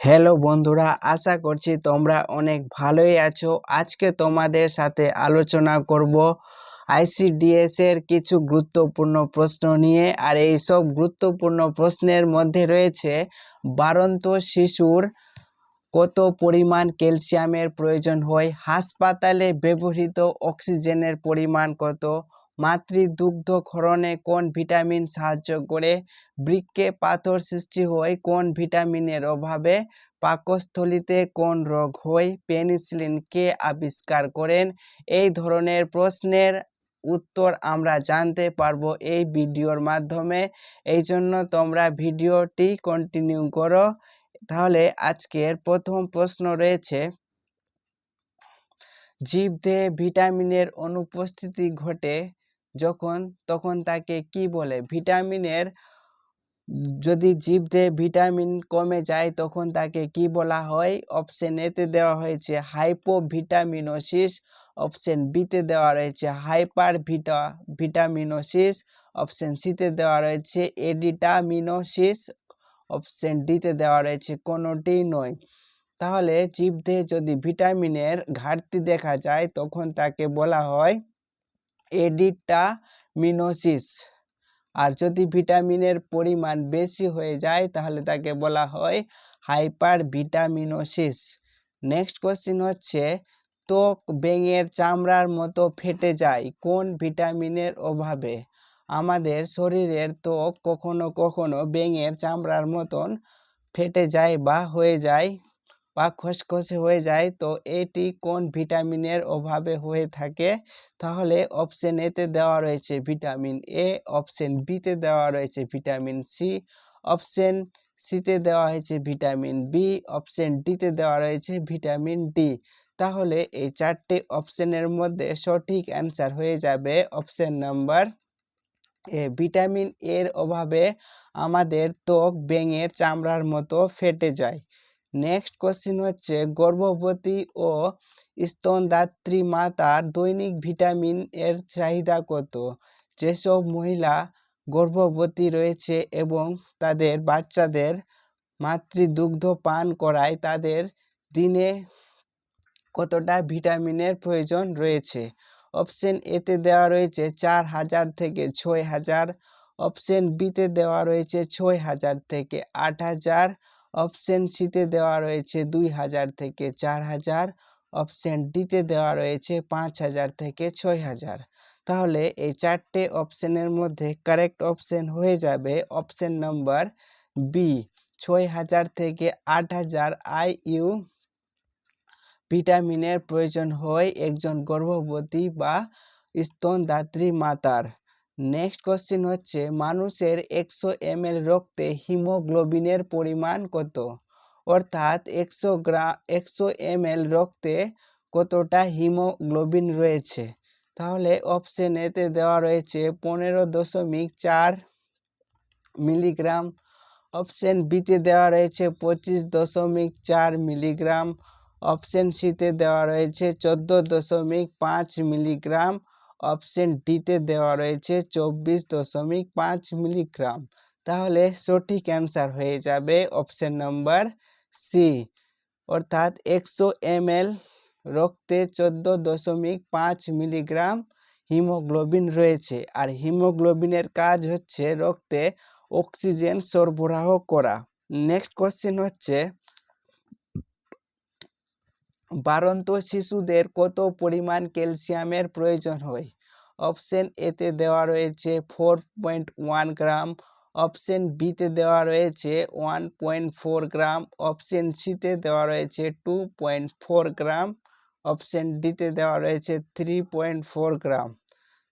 Hello বন্ধুরা, আশা করছি তোমরা অনেক ভালোই আছো। আজকে তোমাদের সাথে আলোচনা করব আইসিডিএস এর কিছু গুরুত্বপূর্ণ প্রশ্ন নিয়ে। আর এই সব গুরুত্বপূর্ণ প্রশ্নের মধ্যে রয়েছে বাড়ন্ত শিশুর কত পরিমাণ ক্যালসিয়ামের প্রয়োজন হয়, হাসপাতালে ব্যবহৃত অক্সিজেনের পরিমাণ কত, মাতৃদুগ্ধ ক্ষরণে কোন ভিটামিন সাহায্য করে, বৃক্কে পাথর সৃষ্টি হয় কোন ভিটামিনের অভাবে, পাকস্থলীতে কোন রোগ হয়, পেনিসিলিন কে আবিষ্কার করেন। এই ধরনের প্রশ্নের উত্তর আমরা জানতে পারবো এই ভিডিওর মাধ্যমে। এই জন্য তোমরা ভিডিওটি কন্টিনিউ করো। তাহলে আজকের প্রথম প্রশ্ন রয়েছে, জীবদেহে ভিটামিনের অনুপস্থিতি ঘটে তখন তাকে কি বলে? ভিটামিনের যদি জীবদেহে ভিটামিন কমে যায় তখন তাকে কি বলা হয়? অপশন এতে দেওয়া হয়েছে হাইপোভিটামিনোসিস, অপশন বিতে দেওয়া রয়েছে ভিটামিনোসিস, অপশন সিতে দেওয়া রয়েছে এডিটামিনোসিস, অপশন ডিতে দেওয়া রয়েছে কোনোটি নয়। তাহলে জীবদেহে যদি ভিটামিনের ঘাটতি দেখা যায় তখন তাকে বলা হয় এডিটামিনোসিস। আর যদি ভিটামিনের পরিমাণ বেশি হয়ে যায় তাহলে তাকে বলা হয় হাইপারভিটামিনোসিস। নেক্সট কোশ্চেন হচ্ছে, ত্বক ব্যাঙের চামড়ার মতো ফেটে যায় কোন ভিটামিনের অভাবে? আমাদের শরীরের ত্বক কখনো কখনো ব্যাঙের চামড়ার মতন ফেটে যায় বা হয়ে যায় বা খসখসে হয়ে যায়, তো এটি কোন ভিটামিনের অভাবে হয়ে থাকে? তাহলে অপশন এতে দেওয়া রয়েছে ভিটামিন এ, অপশন বিতে দেওয়া রয়েছে ভিটামিন সি, অপশন সিতে দেওয়া হয়েছে ভিটামিন বি, অপশন ডিতে দেওয়া রয়েছে ভিটামিন ডি। তাহলে এই চারটি অপশনের মধ্যে সঠিক অ্যান্সার হয়ে যাবে অপশন নাম্বার এ। ভিটামিন এর অভাবে আমাদের ত্বক ব্যাঙের চামড়ার মতো ফেটে যায়। নেক্সট কোশ্চেন হচ্ছে, গর্ভবতী ও স্তনদাত্রী মাতার দৈনিক ভিটামিন এর চাহিদা কত? যেসব মহিলা গর্ভবতী রয়েছে এবং তাদের বাচ্চাদের মাতৃদুগ্ধ পান করায় তাদের দিনে কতটা ভিটামিনের প্রয়োজন রয়েছে? অপশন এতে দেওয়া রয়েছে 4000 থেকে 6000, অপশন বিতে দেওয়া রয়েছে 6000 থেকে 8000, অপশন সিতে দেওয়া রয়েছে 2000 থেকে 4000, অপশন ডিতে দেওয়া রয়েছে 5000 থেকে 6000। তাহলে এই চারটে অপশনের মধ্যে কারেক্ট অপশন হয়ে যাবে অপশন নাম্বার বি, 6000 থেকে 8000 IU ভিটামিনের প্রয়োজন হয় একজন গর্ভবতী বা স্তনদাত্রী মাতার। নেক্সট কোশ্চেন হচ্ছে, মানুষের 100 ml রক্তে হিমোগ্লোবিনের পরিমাণ কত? অর্থাৎ 100 ml রক্তে কতটা হিমোগ্লোবিন রয়েছে? তাহলে অপশন এতে দেওয়া রয়েছে 15.4 মিলিগ্রাম, অপশন বিতে দেওয়া রয়েছে 25.4 মিলিগ্রাম, অপশন সিতে দেওয়া রয়েছে 14.5 মিলিগ্রাম, অপশন ডিতে দেওয়া রয়েছে 24.5 মিলিগ্রাম। তাহলে সঠিক অ্যান্সার হয়ে যাবে অপশন নাম্বার সি, অর্থাৎ 100 ml রক্তে 14.5 মিলিগ্রাম হিমোগ্লোবিন রয়েছে। আর হিমোগ্লোবিনের কাজ হচ্ছে রক্তে অক্সিজেন সরবরাহ করা। নেক্সট কোশ্চেন হচ্ছে, বাড়ন্ত শিশুদের কত পরিমাণ ক্যালসিয়ামের প্রয়োজন হয়? অপশন এতে দেওয়া রয়েছে 4.1 গ্রাম, অপশন বিতে দেওয়া রয়েছে 1.4 গ্রাম, অপশন সিতে দেওয়া রয়েছে 2.4 গ্রাম, অপশন ডিতে দেওয়া রয়েছে 3.4 গ্রাম।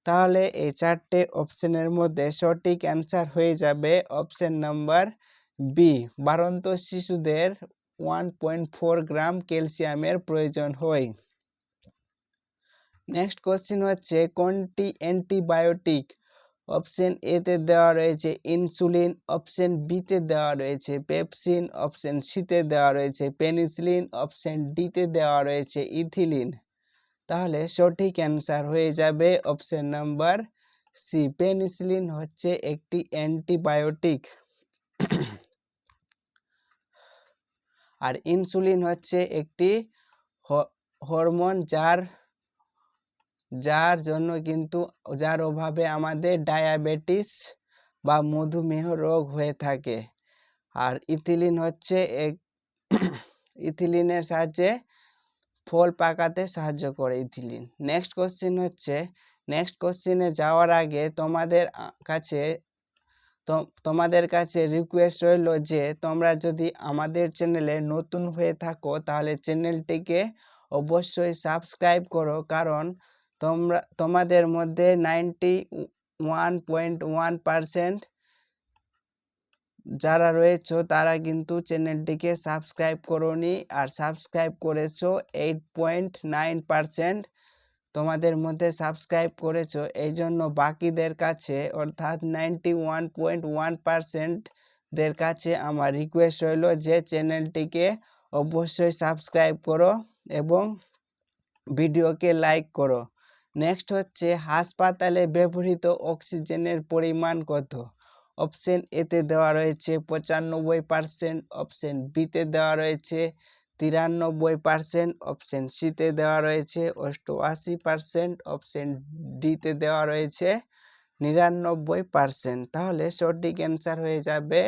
তাহলে এই চারটে অপশনের মধ্যে সঠিক অ্যান্সার হয়ে যাবে অপশন নাম্বার বি, বাড়ন্ত শিশুদের 1.4 গ্রাম ক্যালসিয়ামের প্রয়োজন হয়। নেক্সট কোশ্চেন হচ্ছে, কোনটি অ্যান্টিবায়োটিক? অপশন এতে দেওয়া রয়েছে ইনসুলিন, অপশন বিতে দেওয়া রয়েছে পেপসিন, অপশন সিতে দেওয়া রয়েছে পেনিসিলিন, অপশন ডিতে দেওয়া রয়েছে ইথিলিন। তাহলে সঠিক অ্যান্সার হয়ে যাবে অপশন নাম্বার সি, পেনিসিলিন হচ্ছে একটি অ্যান্টিবায়োটিক। আর ইনসুলিন হচ্ছে একটি হরমোন যার জন্য কিন্তু যার অভাবে আমাদের ডায়াবেটিস বা মধুমেহ রোগ হয়ে থাকে। আর ইথিলিন হচ্ছে ইথিলিনের সাহায্যে ফল পাকাতে সাহায্য করে ইথিলিন। নেক্সট কোশ্চেনে যাওয়ার আগে তোমাদের কাছে রিকোয়েস্ট রইল যে তোমরা যদি আমাদের চ্যানেলে নতুন হয়ে থাকো তাহলে চ্যানেলটিকে অবশ্যই সাবস্ক্রাইব করো, কারণ তোমাদের মধ্যে 91.1% যারা রয়েছে তারা কিন্তু চ্যানেলটিকে সাবস্ক্রাইব করোনি, আর সাবস্ক্রাইব করেছো 8.9%। তোমাদের মধ্যে সাবস্ক্রাইব করেছো, এই জন্য বাকিদের কাছে অর্থাৎ 91.1% দের কাছে আমার রিকোয়েস্ট রইল যে চ্যানেলটিকে অবশ্যই সাবস্ক্রাইব করো এবং ভিডিওকে লাইক করো। নেক্সট হচ্ছে হাসপাতালে ব্যবহৃত অক্সিজেনের পরিমাণ কত? অপশন এতে দেওয়া রয়েছে 95%, অপশন বিতে দেওয়া রয়েছে 93%, অপশন সিতে দেওয়া রয়েছে 88%, অপশন ডিতে দেওয়া রয়েছে 99%। তাহলে সঠিক অ্যান্সার হয়ে যাবে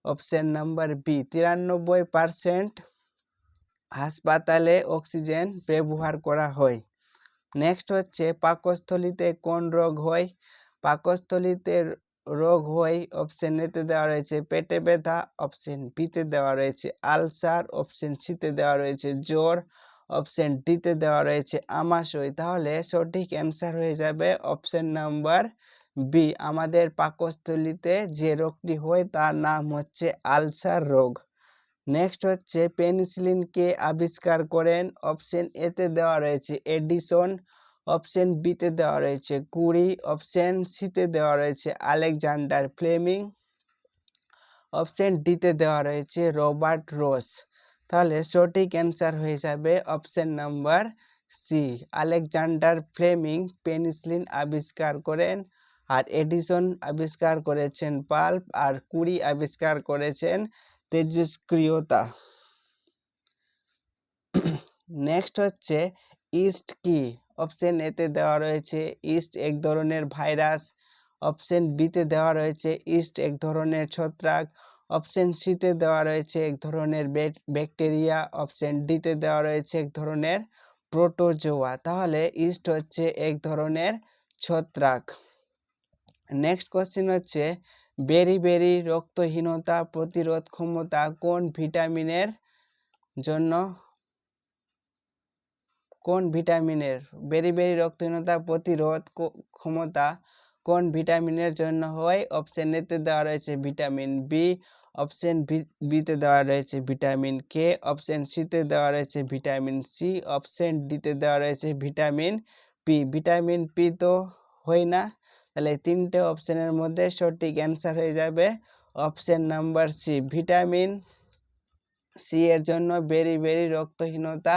অপশন নাম্বার বি, 93% হাসপাতালে অক্সিজেন ব্যবহার করা হয়। নেক্সট হচ্ছে পাকস্থলীতে কোন রোগ হয়? পাকস্থলীতে রোগ হয় অপশন এতে দেওয়া রয়েছে পেটে ব্যথা, অপশন বিতে দেওয়া রয়েছে আলসার, অপশন সিতে দেওয়া রয়েছে জ্বর, অপশন ডিতে দেওয়া রয়েছে আমাশয়। তাহলে সঠিক অ্যান্সার হয়ে যাবে অপশন নাম্বার বি। আমাদের পাকস্থলীতে যে রোগটি হয় তার নাম হচ্ছে আলসার রোগ। নেক্সট হচ্ছে পেনিসিলিন কে আবিষ্কার করেন? অপশন এতে দেওয়া রয়েছে এডিসন, অপশন বিতে দেওয়া রয়েছে কুরি, অপশন সিতে দেওয়া রয়েছে আলেকজান্ডার ফ্লেমিং, অপশন ডিতে দেওয়া রয়েছে রবার্ট রস। তাহলে সঠিক অ্যান্সার হয়ে যাবে option number C, Alexander Fleming penicillin আবিষ্কার করেন, আর এডিসন আবিষ্কার করেছেন পাল্প, আর কুরি আবিষ্কার করেছেন তেজস্ক্রিয়তা। নেক্সট হচ্ছে ইস্ট কি? অপশন এতে দেওয়া রয়েছে ইস্ট এক ধরনের ভাইরাস, অপশন বিতে দেওয়া রয়েছে ইস্ট এক ধরনের ছত্রাক, অপশন সিতে দেওয়া রয়েছে এক ধরনের ব্যাকটেরিয়া, অপশন ডিতে দেওয়া রয়েছে এক ধরনের প্রোটোজোয়া। তাহলে ইস্ট হচ্ছে এক ধরনের ছত্রাক। নেক্সট কোশ্চেন হচ্ছে বেরি রক্তহীনতা প্রতিরোধ ক্ষমতা কোন ভিটামিনের বেরি রক্তহীনতা প্রতিরোধ ক্ষমতা কোন ভিটামিনের জন্য হয়? অপশন এতে দেওয়া রয়েছে ভিটামিন বি, অপশন বিতে দেওয়া রয়েছে ভিটামিন কে, অপশন সিতে দেওয়া রয়েছে ভিটামিন সি, অপশন ডিতে দেওয়া রয়েছে ভিটামিন পি। ভিটামিন পি তো হয় না, তাহলে তিনটে অপশনের মধ্যে সঠিক অ্যান্সার হয়ে যাবে option number C, vitamin C এর জন্য বেরি রক্তহীনতা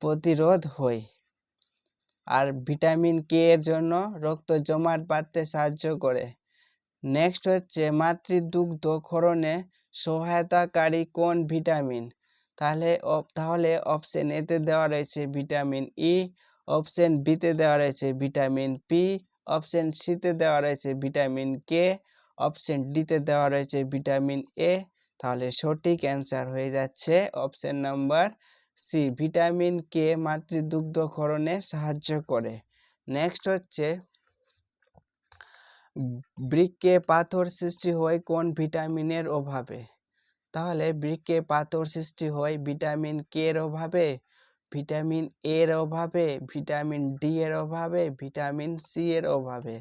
প্রতিরোধ হয়। আর ভিটামিন কে এর জন্য রক্ত জমাট বাঁধতে সাহায্য করে। নেক্সট হচ্ছে মাতৃদুগ্ধ ক্ষরণে সহায়তাকারী কোন ভিটামিন? তাহলে অপশন এতে দেওয়া রয়েছে ভিটামিন ই, অপশন বিতে দেওয়া রয়েছে ভিটামিন পি, অপশন সিতে দেওয়া রয়েছে ভিটামিন কে, অপশন ডিতে দেওয়া রয়েছে ভিটামিন এ। তাহলে সঠিক অ্যান্সার হয়ে যাচ্ছে option number C, vitamin K মাতৃদুগ্ধ ক্ষরণে সাহায্য করে। নেক্সট হচ্ছে বৃক্কে পাথর সৃষ্টি হয় কোন ভিটামিনের অভাবে? তাহলে বৃক্কে পাথর সৃষ্টি হয় ভিটামিন কে এর অভাবে, ভিটামিন এর অভাবে, ভিটামিন ডি এর অভাবে, ভিটামিন সি এর অভাবে।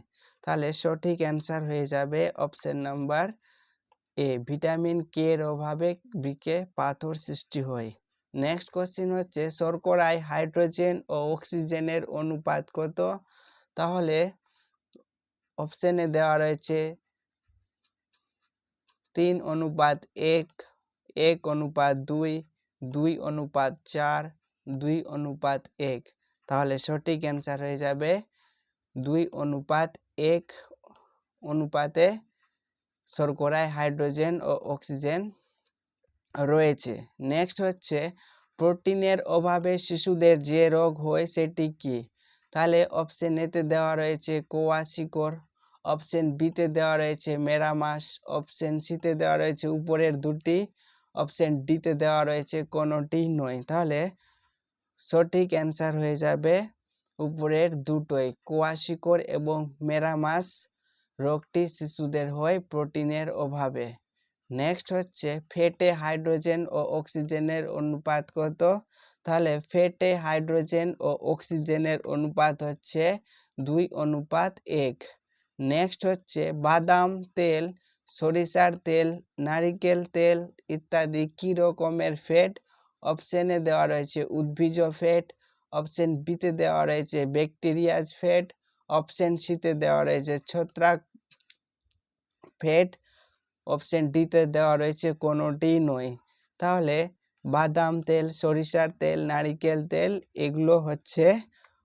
তাহলে সঠিক অ্যান্সার হয়ে যাবে অপশন নাম্বার এ, ভিটামিন কে এর অভাবে বৃক্কে পাথর সৃষ্টি হয়। নেক্সট কোশ্চেন হচ্ছে শর্করায় হাইড্রোজেন ও অক্সিজেনের অনুপাত কত? তাহলে অপশনে দেওয়া রয়েছে 3:1, 1:2, 2:4, 2:1। তাহলে সঠিক অ্যান্সার হয়ে যাবে 2:1 অনুপাতে শর্করায় হাইড্রোজেন ও অক্সিজেন রয়েছে। নেক্সট হচ্ছে প্রোটিনের অভাবে শিশুদের যে রোগ হয় সেটি কি? তাহলে অপশন এতে দেওয়া রয়েছে কোয়াশিকর, অপশন বিতে দেওয়া রয়েছে মেরামাস, অপশন সিতে দেওয়া রয়েছে উপরের দুটি, অপশন ডিতে দেওয়া রয়েছে কোনোটি নয়। তাহলে সঠিক অ্যান্সার হয়ে যাবে উপরের দুটোই, কোয়াশিকর এবং মেরামাস রোগটি শিশুদের হয় প্রোটিনের অভাবে। নেক্সট হচ্ছে ফ্যাটে হাইড্রোজেন ও অক্সিজেনের অনুপাত কত? তাহলে ফ্যাটে হাইড্রোজেন ও অক্সিজেনের অনুপাত হচ্ছে 2:1। নেক্সট হচ্ছে বাদাম তেল, সরিষার তেল, নারিকেল তেল ইত্যাদি কি রকমের ফ্যাট? অপশনে দেওয়া রয়েছে উদ্ভিজ ফ্যাট, অপশন বিতে দেওয়া রয়েছে ব্যাকটেরিয়াজ ফ্যাট, অপশন সিতে দেওয়া রয়েছে ছত্রাক ফ্যাট, অপশন ডিতে দেওয়া রয়েছে কোনোটি নয়। তাহলে বাদাম তেল, সরিষার তেল, নারিকেল তেল এগুলো হচ্ছে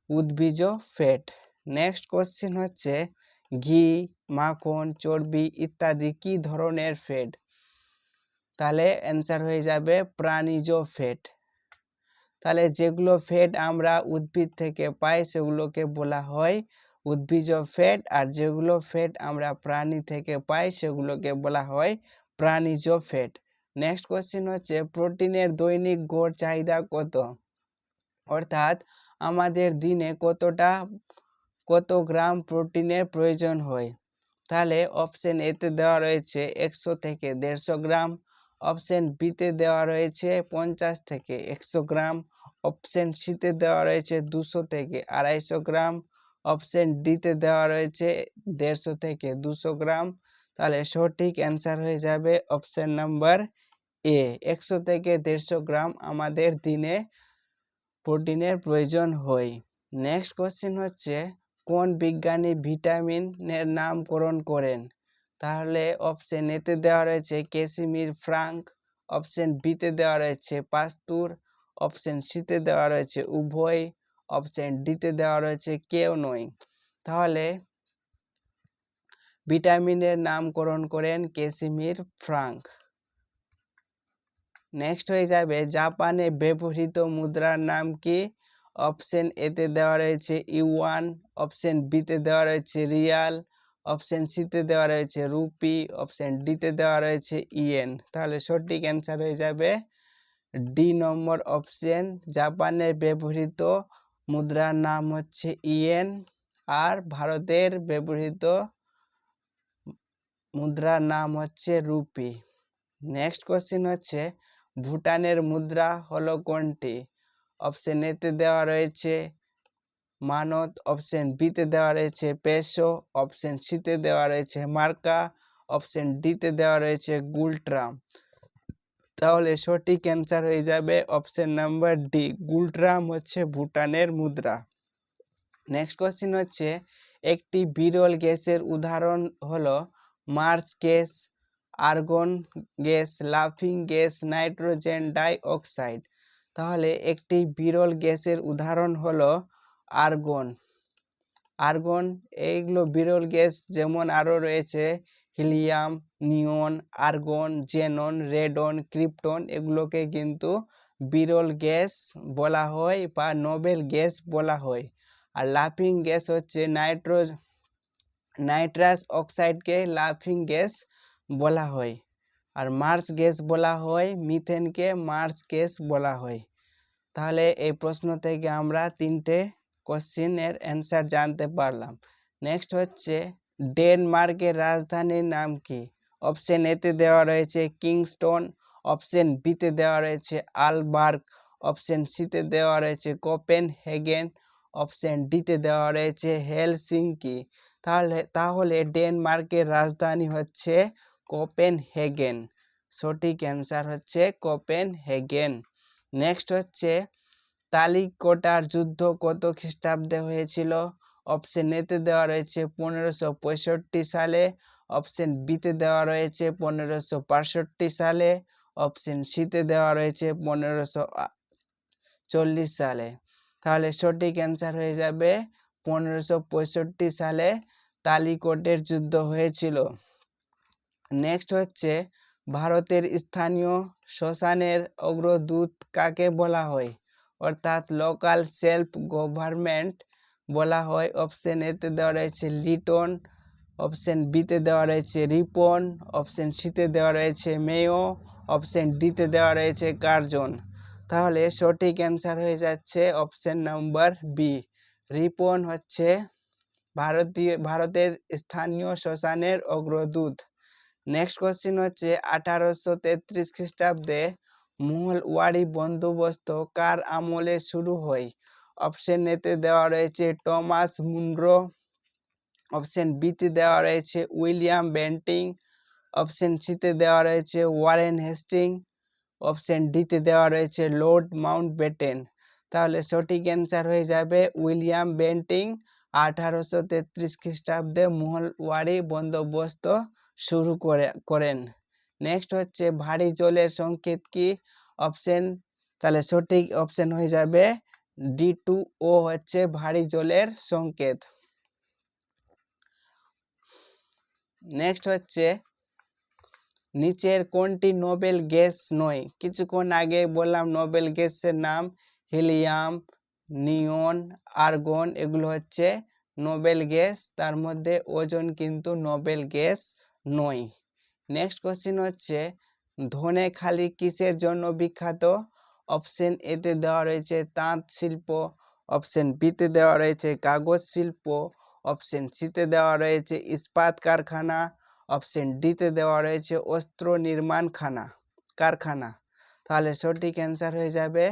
উদ্ভিজ ফ্যাট। নেক্সট কোশ্চেন হচ্ছে ঘি, মাখন, চর্বি ইত্যাদি কি ধরনের ফ্যাট? তাহলে অ্যান্সার হয়ে যাবে প্রাণীজ ফ্যাট। তাহলে যেগুলো ফ্যাট আমরা উদ্ভিদ থেকে পাই সেগুলোকে বলা হয় উদ্ভিজ ফ্যাট, আর যেগুলো ফ্যাট আমরা প্রাণী থেকে পাই সেগুলোকে বলা হয় প্রাণীজ ফ্যাট। নেক্সট কোশ্চেন হচ্ছে প্রোটিনের দৈনিক গড় চাহিদা কত? অর্থাৎ আমাদের দিনে কত গ্রাম প্রোটিনের প্রয়োজন হয়? তাহলে অপশন এতে দেওয়া রয়েছে 100 থেকে 150 গ্রাম, অপশন বিতে দেওয়া রয়েছে 50 থেকে 100 গ্রাম, অপশন সিতে দেওয়া রয়েছে 200 থেকে 250 গ্রাম, অপশন ডিতে দেওয়া রয়েছে 150 থেকে 200 গ্রাম। তাহলে সঠিক অ্যান্সার হয়ে যাবে অপশন নাম্বার এ, 100 থেকে 150 গ্রাম আমাদের দিনে প্রোটিনের প্রয়োজন হয়। নেক্সট কোশ্চেন হচ্ছে কোন বিজ্ঞানী ভিটামিনের নামকরণ করেন? তাহলে অপশন এতে দেওয়া রয়েছে ক্যাসিমির ফ্রাঙ্ক, অপশন বিতে দেওয়া রয়েছে পাস্তুর, অপশন সিতে দেওয়া রয়েছে উভয়, অপশন ডিতে দেওয়া রয়েছে কেউ নয়। তাহলে ভিটামিনের নামকরণ করেন ক্যাসিমির ফ্রাঙ্ক। নেক্সট হয়ে যাবে জাপানে ব্যবহৃত মুদ্রার নাম কি? অপশন এতে দেওয়া রয়েছে ইউয়ান, অপশন বিতে দেওয়া রয়েছে রিয়াল, অপশন সিতে দেওয়া রয়েছে রুপি, অপশন ডিতে দেওয়া রয়েছে ইয়েন। তাহলে সঠিক অ্যান্সার হয়ে যাবে ডি নম্বর অপশন, জাপানের ব্যবহৃত মুদ্রার নাম হচ্ছে ইয়েন, আর ভারতের ব্যবহৃত মুদ্রার নাম হচ্ছে রুপি। নেক্সট কোশ্চেন হচ্ছে ভুটানের মুদ্রা হলো কোনটি? অপশন এতে দেওয়া রয়েছে মানত, অপশন বিতে দেওয়া রয়েছে পেসো, অপশন সিতে দেওয়া রয়েছে মার্কা, অপশন ডিতে দেওয়া রয়েছে গুলট্রাম। তাহলে সঠিক অ্যান্সার হয়ে যাবে অপশন নাম্বার ডি, গুলট্রাম হচ্ছে ভুটানের মুদ্রা। নেক্সট কোশ্চেন হচ্ছে একটি বিরল গ্যাসের উদাহরণ হলো মার্স গ্যাস, আর্গন গ্যাস, লাফিং গ্যাস, নাইট্রোজেন ডাই অক্সাইড। তাহলে একটি বিরল গ্যাসের উদাহরণ হলো আর্গন। আর্গন এইগুলো বিরল গ্যাস, যেমন আরও রয়েছে হিলিয়াম, নিয়ন, আর্গন, জেনন, রেডন, ক্রিপ্টন, এগুলোকে কিন্তু বিরল গ্যাস বলা হয় বা নোবেল গ্যাস বলা হয়। আর লাফিং গ্যাস হচ্ছে নাইট্রাস অক্সাইডকে লাফিং গ্যাস বলা হয়, আর মার্স গ্যাস বলা হয় মিথেনকে মার্স গ্যাস বলা হয়। তাহলে এই প্রশ্ন থেকে আমরা 3টে কোশ্চেনের অ্যান্সার জানতে পারলাম। নেক্সট হচ্ছে ডেনমার্কের রাজধানীর নাম কি? অপশন এতে দেওয়া রয়েছে কিংস্টন, অপশন বিতে দেওয়া রয়েছে আলবার্গ, অপশন সিতে দেওয়া রয়েছে কোপেনহেগেন, অপশন ডিতে দেওয়া রয়েছে হেলসিঙ্কি। তাহলে ডেনমার্কের রাজধানী হচ্ছে কোপেনহেগেন। সঠিক অ্যান্সার হচ্ছে কোপেনহেগেন। নেক্সট হচ্ছে তালিকোটার যুদ্ধ কত খ্রিস্টাব্দে হয়েছিল? অপশন এতে দেওয়া রয়েছে 1565 সালে, অপশন বিতে দেওয়া রয়েছে 1565 সালে, অপশন সিতে দেওয়া রয়েছে 1540 সালে। তাহলে সঠিক অ্যান্সার হয়ে যাবে 1565 সালে তালিকোটের যুদ্ধ হয়েছিল। নেক্সট হচ্ছে ভারতের স্থানীয় শ্মশানের অগ্রদূত কাকে বলা হয়? অর্থাৎ লোকাল সেলফ গভর্নমেন্ট বলা হয়। অপশন এতে দেওয়া রয়েছে লিটন, অপশন বিতে দেওয়া রয়েছে রিপন, অপশন সিতে দেওয়া রয়েছে মেয়, অপশন ডিতে দেওয়া রয়েছে কার্জন। তাহলে সঠিক অ্যান্সার হয়ে যাচ্ছে অপশন নাম্বার বি, রিপন হচ্ছে ভারতের স্থানীয় শ্মশানের অগ্রদূত। নেক্সট কোশ্চেন হচ্ছে 1833 খ্রিস্টাব্দে মহলওয়ারি বন্দোবস্ত কার আমলে শুরু হয়? অপশন এতে দেওয়া রয়েছে টমাস মুনরো, অপশন বিতে দেওয়া রয়েছে উইলিয়াম বেন্টিং, অপশন সিতে দেওয়া রয়েছে ওয়ারেন হেস্টিং, অপশন ডিতে দেওয়া রয়েছে লর্ড মাউন্টব্যাটেন। তাহলে সঠিক অ্যান্সার হয়ে যাবে উইলিয়াম বেন্টিং 1833 খ্রিস্টাব্দে মহলওয়ারি বন্দোবস্ত শুরু করেন। নেক্সট হচ্ছে ভারী জলের সংকেত কি? অপশন, তাহলে সঠিক অপশন হয়ে যাবে D2O হচ্ছে ভারী জলের সংকেত। নেক্সট হচ্ছে নিচের কোনটি নোবেল গ্যাস নয়? কিছুক্ষণ আগে বললাম নোবেল গ্যাসের নাম হিলিয়াম, নিয়ন, আর্গন, এগুলো হচ্ছে নোবেল গ্যাস, তার মধ্যে ওজোন কিন্তু নোবেল গ্যাস নয়। নেক্সট কোশ্চেন হচ্ছে ধনেখালি কিসের জন্য বিখ্যাত? অপশন এতে দেওয়া রয়েছে তাঁত শিল্প, অপশন বিতে দেওয়া রয়েছে কাগজ শিল্প, অপশন সিতে দেওয়া রয়েছে ইস্পাত কারখানা, অপশন ডিতে দেওয়া রয়েছে অস্ত্র নির্মাণ কারখানা। তাহলে সঠিক অ্যান্সার হয়ে যাবে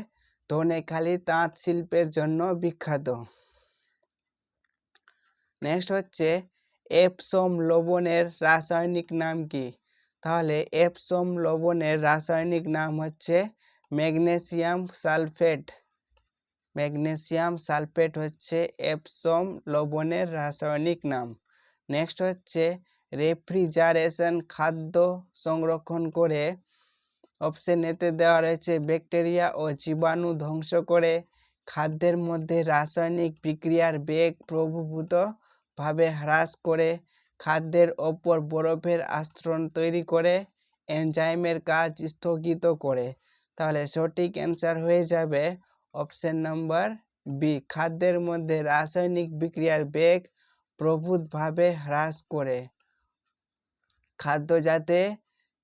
ধনেখালি তাঁত শিল্পের জন্য বিখ্যাত। নেক্সট হচ্ছে এপসম লবণের রাসায়নিক নাম কি? তাহলে এপসম লবণের রাসায়নিক নাম হচ্ছে ম্যাগনেসিয়াম সালফেট। ম্যাগনেসিয়াম সালফেট হচ্ছে এপসম লবণের রাসায়নিক নাম। নেক্সট হচ্ছে রেফ্রিজারেশন খাদ্য সংরক্ষণ করে। অপশন এতে দেওয়া রয়েছে ব্যাকটেরিয়া ও জীবাণু ধ্বংস করে, খাদ্যের মধ্যে রাসায়নিক বিক্রিয়ার বেগ প্রভূতভাবে হ্রাস করে, খাদ্যের ওপর বরফের আস্তরণ তৈরি করে, এনজাইমের কাজ স্থগিত করে। তাহলে সঠিক অ্যান্সার হয়ে যাবে অপশন নাম্বার বি, খাদ্যের মধ্যে রাসায়নিক বিক্রিয়ার বেগ প্রভূতভাবে হ্রাস করে।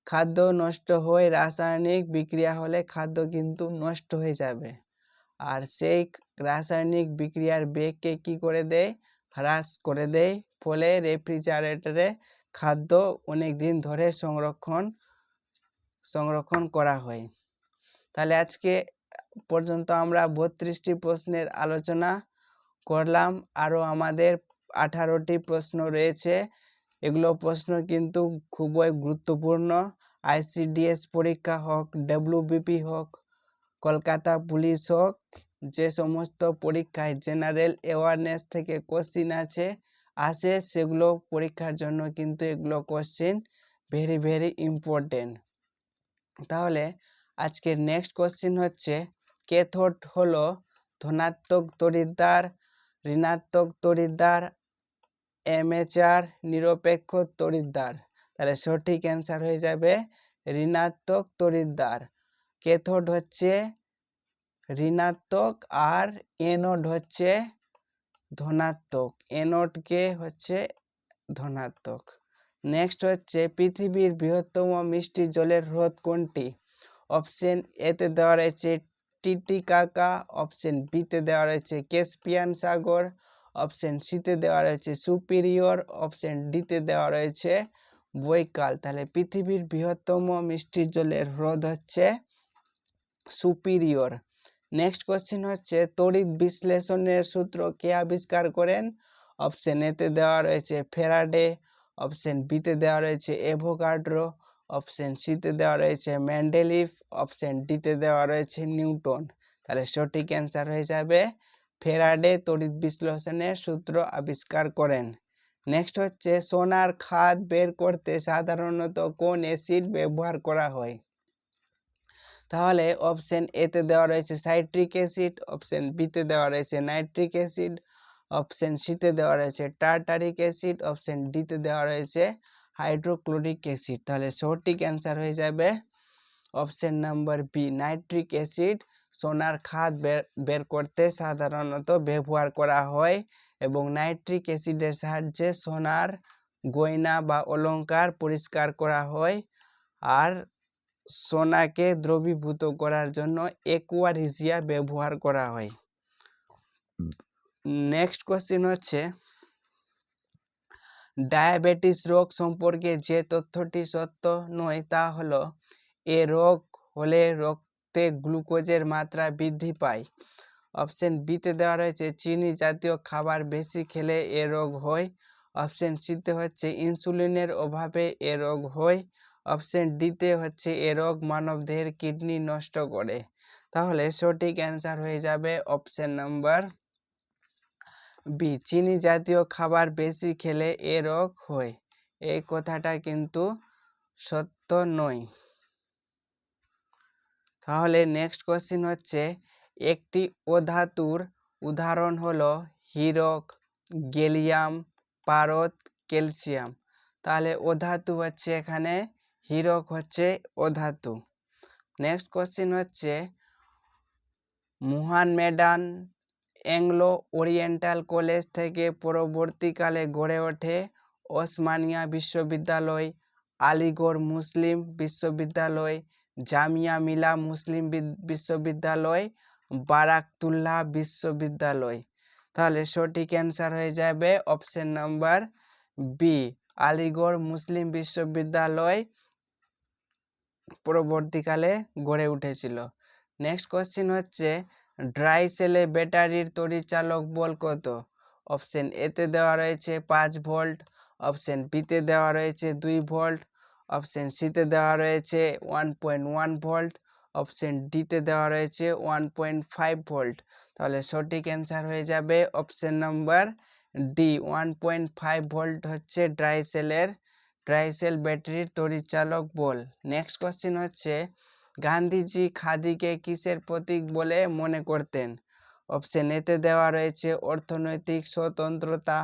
খাদ্য নষ্ট হয়ে রাসায়নিক বিক্রিয়া হলে খাদ্য কিন্তু নষ্ট হয়ে যাবে, আর সেই রাসায়নিক বিক্রিয়ার বেগকে কি করে দেয়? হ্রাস করে দেয়, ফলে রেফ্রিজারেটরে খাদ্য অনেক দিন ধরে সংরক্ষণ করা হয়। তাহলে আজকে পর্যন্ত আমরা 32টি প্রশ্নের আলোচনা করলাম, আরও আমাদের 18টি প্রশ্ন রয়েছে। এগুলো প্রশ্ন কিন্তু খুবই গুরুত্বপূর্ণ। ICDS পরীক্ষা হোক, WBP হোক, কলকাতা পুলিশ হোক, যে সমস্ত পরীক্ষায় জেনারেল অ্যাওয়ারনেস থেকে কোশ্চিন আসে সেগুলো পরীক্ষার জন্য কিন্তু এগুলো কোশ্চিন ভেরি ভেরি ইম্পর্টেন্ট। তাহলে আজকের নেক্সট কোশ্চিন হচ্ছে ক্যাথোড হলো ধনাত্মক তড়িৎদ্বার, ঋণাত্মক তড়িৎদ্বার, অ্যামেচার, নিরপেক্ষ তড়িৎদ্বার। তাহলে সঠিক অ্যান্সার হয়ে যাবে ঋণাত্মক তড়িৎদ্বার। ক্যাথোড হচ্ছে ঋণাত্মক আর অ্যানোড হচ্ছে ধনাত্মক, অ্যানোডকে হচ্ছে ধনাত্মক। নেক্সট হচ্ছে পৃথিবীর বৃহত্তম মিষ্টি জলের হ্রদ কোনটি? অপশন এতে দেওয়া রয়েছে টিটিকাকা, অপশন বিতে দেওয়া রয়েছে ক্যাস্পিয়ান সাগর, অপশন সিতে দেওয়া রয়েছে সুপিরিয়র, অপশন ডিতে দেওয়া রয়েছে বৈকাল। তাহলে পৃথিবীর বৃহত্তম মিষ্টি জলের হ্রদ হচ্ছে সুপিরিয়র। নেক্সট কোশ্চেন হচ্ছে তড়িৎ বিশ্লেষণের সূত্র কে আবিষ্কার করেন? অপশন এতে দেওয়া রয়েছে ফ্যারাডে, অপশন বিতে দেওয়া রয়েছে অ্যাভোগাড্রো, অপশন সিতে দেওয়া রয়েছে মেন্ডেলিভ, অপশন ডিতে দেওয়া রয়েছে নিউটন। তাহলে সঠিক অ্যান্সার হয়ে যাবে ফ্যারাডে তড়িৎ বিশ্লেষণের সূত্র আবিষ্কার করেন। নেক্সট হচ্ছে সোনার খাদ বের করতে সাধারণত কোন অ্যাসিড ব্যবহার করা হয়? তাহলে অপশন এতে দেওয়া রয়েছে সাইট্রিক অ্যাসিড, অপশন বিতে দেওয়া রয়েছে নাইট্রিক অ্যাসিড, অপশন সিতে দেওয়া রয়েছে টার্টারিক অ্যাসিড, অপশন ডিতে দেওয়া রয়েছে হাইড্রোক্লোরিক অ্যাসিড। তাহলে সঠিক অ্যান্সার হয়ে যাবে option number B, nitric acid. সোনার খাদ বের করতে সাধারণত ব্যবহার করা হয় এবং নাইট্রিক অ্যাসিডের সাহায্যে সোনার গয়না বা অলংকার পরিষ্কার করা হয়। আর সোনাকে দ্রবীভূত করার জন্য অ্যাকুয়ারিজিয়া ব্যবহার করা হয়। নেক্সট কোশ্চেন হচ্ছে, ডায়াবেটিস রোগ সম্পর্কে যে তথ্যটি সত্য নয় তা হলো, এ রোগ হলে রক্তে গ্লুকোজের মাত্রা বৃদ্ধি পায়। অপশন বিতে দেওয়া রয়েছে চিনি জাতীয় খাবার বেশি খেলে এ রোগ হয়। অপশন সিতে হচ্ছে ইনসুলিনের অভাবে এ রোগ হয়। অপশন ডিতে হচ্ছে এ রোগ মানবদেহের কিডনি নষ্ট করে। তাহলে সঠিক অ্যান্সার হয়ে যাবে অপশন নাম্বার বি, চিনি জাতীয় খাবার বেশি খেলে এ রোগ হয়। এই কথাটা কিন্তু সত্য নয়। তাহলে নেক্সট কোশ্চেন হচ্ছে, একটি অধাতুর উদাহরণ হলো হীরক, গ্যালিয়াম, পারদ, ক্যালসিয়াম। তাহলে অধাতু হচ্ছে এখানে হীরক হচ্ছে অধাতু। নেক্সট কোশ্চেন হচ্ছে, মুহামেডান অ্যাংলো ওরিয়েন্টাল কলেজ থেকে পরবর্তীকালে গড়ে ওঠে ওসমানিয়া বিশ্ববিদ্যালয়, আলিগড় মুসলিম বিশ্ববিদ্যালয়, জামিয়া মিলা মুসলিম বিশ্ববিদ্যালয়, বারাকতুল্লাহ বিশ্ববিদ্যালয়। তাহলে সঠিক অ্যান্সার হয়ে যাবে অপশন নাম্বার বি, আলিগড় মুসলিম বিশ্ববিদ্যালয় পরবর্তীকালে গড়ে উঠেছিল। নেক্সট কোশ্চেন হচ্ছে, ড্রাই সেলে ব্যাটারির তড়িচালক বল কত? অপশন এতে দেওয়া রয়েছে 5 ভোল্ট, অপশন বিতে দেওয়া রয়েছে 2 ভোল্ট, অপশন সিতে দেওয়া রয়েছে 1.1 ভোল্ট, অপশন ডিতে দেওয়া রয়েছে 1.5 ভোল্ট। তাহলে সঠিক অ্যান্সার হয়ে যাবে অপশন নাম্বার ডি, 1.5 ভোল্ট হচ্ছে ড্রাই সেল ব্যাটারির তড়িচালক বল। নেক্সট কোশ্চেন হচ্ছে, গান্ধীজি খাদিকে কিসের প্রতীক বলে মনে করতেন? অপশন এতে দেওয়া রয়েছে অর্থনৈতিক স্বতন্ত্রতা,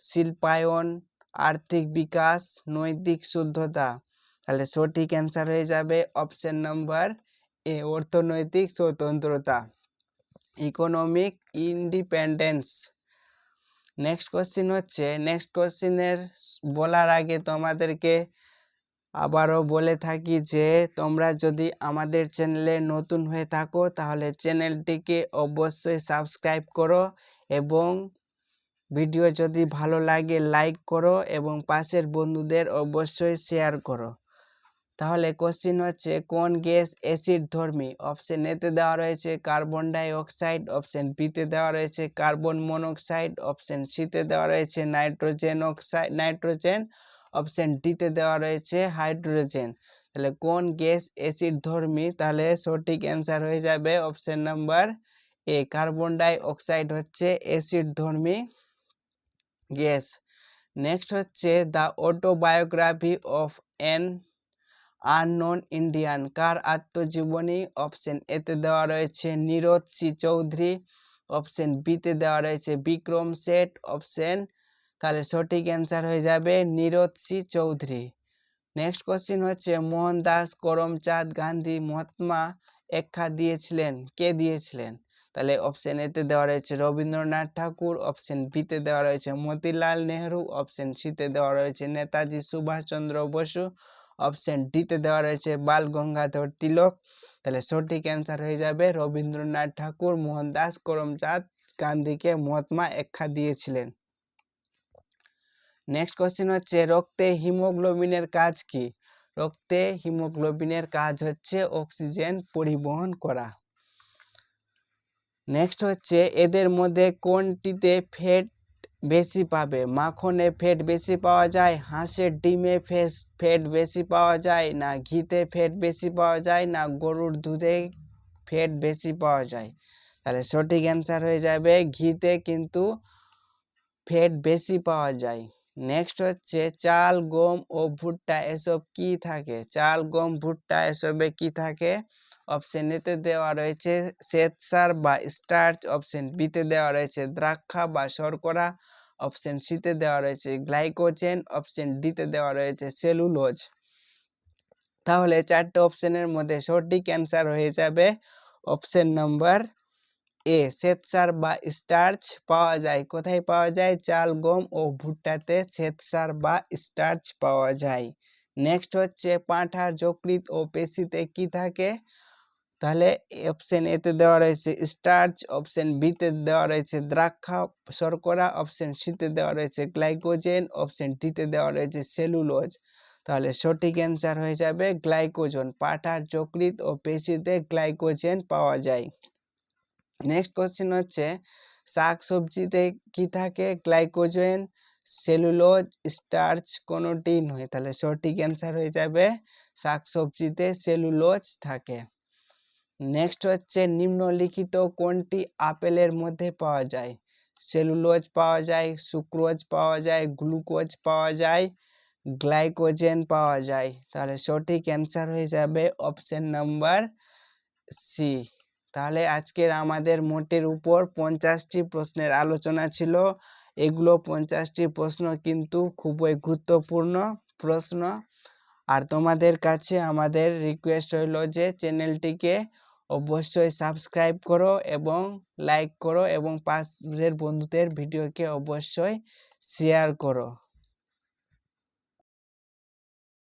শিল্পায়ন, আর্থিক বিকাশ, নৈতিক শুদ্ধতা। তাহলে সঠিক অ্যান্সার হয়ে যাবে অপশন নাম্বার এ, অর্থনৈতিক স্বতন্ত্রতা, ইকোনমিক ইন্ডিপেন্ডেন্স। নেক্সট কোশ্চেন হচ্ছে, নেক্সট কোশ্চেনের বলার আগে তোমাদেরকে আবারও বলে থাকি যে তোমরা যদি আমাদের চ্যানেলে নতুন হয়ে থাকো তাহলে চ্যানেলটিকে অবশ্যই সাবস্ক্রাইব করো এবং ভিডিও যদি ভালো লাগে লাইক করো এবং পাশের বন্ধুদের অবশ্যই শেয়ার করো। তাহলে কোশ্চেন হচ্ছে, কোন গ্যাস অ্যাসিড ধর্মী? অপশন এতে দেওয়া রয়েছে কার্বন ডাই অক্সাইড, অপশন বিতে দেওয়া রয়েছে কার্বন মনোক্সাইড, অপশন সিতে দেওয়া রয়েছে নাইট্রোজেন, অপশন ডিতে দেওয়া রয়েছে হাইড্রোজেন। তাহলে কোন গ্যাস অ্যাসিড ধর্মী? তাহলে সঠিক অ্যান্সার হয়ে যাবে option number A, carbon dioxide হচ্ছে অ্যাসিড ধর্মী গ্যাস। নেক্সট হচ্ছে, the autobiography of an unknown Indian কার আত্মজীবনী? অপশন এতে দেওয়া রয়েছে নীরদ সি চৌধুরী, অপশন বিতে দেওয়া রয়েছে বিক্রম শেঠ, অপশন, তাহলে সঠিক অ্যান্সার হয়ে যাবে Nirad C Chaudhuri. Next question হচ্ছে, মোহনদাস করমচাঁদ গান্ধী মহাত্মা আখ্যা দিয়েছিলেন, কে দিয়েছিলেন? তাহলে অপশন এতে দেওয়া রয়েছে রবীন্দ্রনাথ ঠাকুর, অপশন বিতে দেওয়া রয়েছে মতিলাল নেহরু, অপশন সিতে দেওয়া রয়েছে নেতাজি সুভাষচন্দ্র বসু, অপশন ডিতে দেওয়া রয়েছে বাল গঙ্গাধর তিলক। তাহলে সঠিক অ্যান্সার হয়ে যাবে রবীন্দ্রনাথ ঠাকুর মোহনদাস করমচাঁদ গান্ধীকে মহাত্মা আখ্যা দিয়েছিলেন। নেক্সট কোশ্চেন হচ্ছে, রক্তে হিমোগ্লোবিনের কাজ কি? রক্তে হিমোগ্লোবিনের কাজ হচ্ছে অক্সিজেন পরিবহন করা। নেক্সট হচ্ছে, এদের মধ্যে কোনটিতে ফ্যাট বেশি পাবে? মাখনে ফ্যাট বেশি পাওয়া যায়, হাঁসের ডিমে ফ্যাট বেশি পাওয়া যায়, না ঘিতে ফ্যাট বেশি পাওয়া যায়, না গরুর দুধে ফ্যাট বেশি পাওয়া যায়? তাহলে সঠিক অ্যান্সার হয়ে যাবে ঘিতে কিন্তু ফ্যাট বেশি পাওয়া যায়। নেক্সট হচ্ছে, চাল, গম ও ভুট্টা এসব কি থাকে? চাল, গম, ভুট্টা এসবে কি থাকে? অপশন এতে দেওয়া রয়েছে শ্বেতসার বা স্টার্চ, অপশন বিতে দেওয়া রয়েছে দ্রাক্ষা বা শর্করা, অপশন সিতে দেওয়া রয়েছে গ্লাইকোজেন, অপশন ডিতে দেওয়া রয়েছে সেলুলোজ। তাহলে চারটে অপশনের মধ্যে সঠিক অ্যান্সার হয়ে যাবে অপশন নাম্বার এ। শ্বেতসার বা স্টার্চ পাওয়া যায় কোথায়? পাওয়া যায় চাল, গম ও ভুট্টাতে শ্বেতসার বা স্টার্চ পাওয়া যায়। নেক্সট হচ্ছে পাঁঠার যকৃৎ ও পেশিতে কি থাকে? তাহলে অপশন এতে দেওয়া রয়েছে স্টার্চ, অপশন বিতে দেওয়া রয়েছে দ্রাক্ষা শর্করা, অপশন সিতে দেওয়া রয়েছে গ্লাইকোজেন, অপশন ডিতে দেওয়া রয়েছে সেলুলোজ। তাহলে সঠিক অ্যান্সার হয়ে যাবে গ্লাইকোজেন। পাঁঠার যকৃৎ ও পেশিতে গ্লাইকোজেন পাওয়া যায়। নেক্সট কোশ্চেন হচ্ছে শাক সবজিতে কি থাকে? গ্লাইকোজেন, সেলুলোজ, স্টার্চ কোনোটি নয়। তাহলে সঠিক অ্যান্সার হয়ে যাবে শাক সবজিতে সেলুলোজ থাকে। নেক্সট হচ্ছে নিম্নলিখিত কোনটি আপেলের মধ্যে পাওয়া যায়? সেলুলোজ পাওয়া যায়, সুক্রোজ পাওয়া যায়, গ্লুকোজ পাওয়া যায়, গ্লাইকোজেন পাওয়া যায়। তাহলে সঠিক অ্যান্সার হয়ে যাবে অপশন নাম্বার সি। তাহলে আজকের আমাদের মোটের উপর 50টি প্রশ্নের আলোচনা ছিল। এগুলো 50টি প্রশ্ন কিন্তু খুবই গুরুত্বপূর্ণ প্রশ্ন। আর তোমাদের কাছে আমাদের রিকোয়েস্ট হইল যে চ্যানেলটিকে অবশ্যই সাবস্ক্রাইব করো এবং লাইক করো এবং পাশের বন্ধুদের ভিডিওকে অবশ্যই শেয়ার করো।